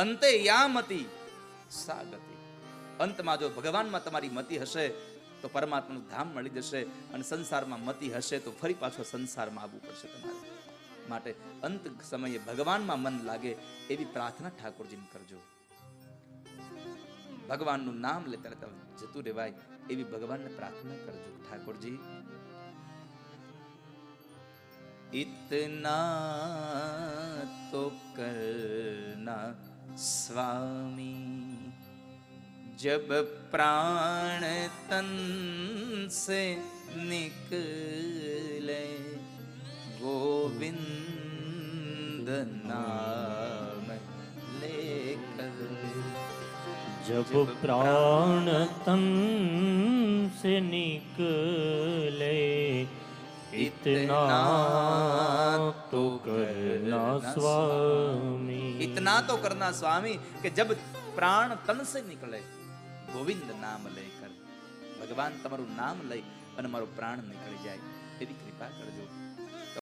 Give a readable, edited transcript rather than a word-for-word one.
અંતે યામતી સા ગતિ. અંતમાં જો ભગવાનમાં તમારી મતિ હશે તો પરમાત્માનું ધામ મળી જશે, અને સંસારમાં મતિ હશે તો ફરી પાછો સંસારમાં આવવું પડશે તમારે. માટે અંત સમયે ભગવાનમાં મન લાગે એવી પ્રાર્થના ઠાકોરજીને કરજો. ભગવાનનું નામ લેતા લેતા જતું રહેવાય એવી ભગવાનને પ્રાર્થના કરજો. ઠાકોરજી इतना तो करना स्वामी, जब प्राण तन से निकले गोविंद नाम लेकर. जब प्राण तन से निकले इतना तो करना स्वामी. इतना तो करना स्वामी कि जब प्राण तन से निकले गोविंद नाम लेकर. ભગવાન તમારું નામ લઈ અને મારો પ્રાણ નીકળી જાય એવી કૃપા કરજો.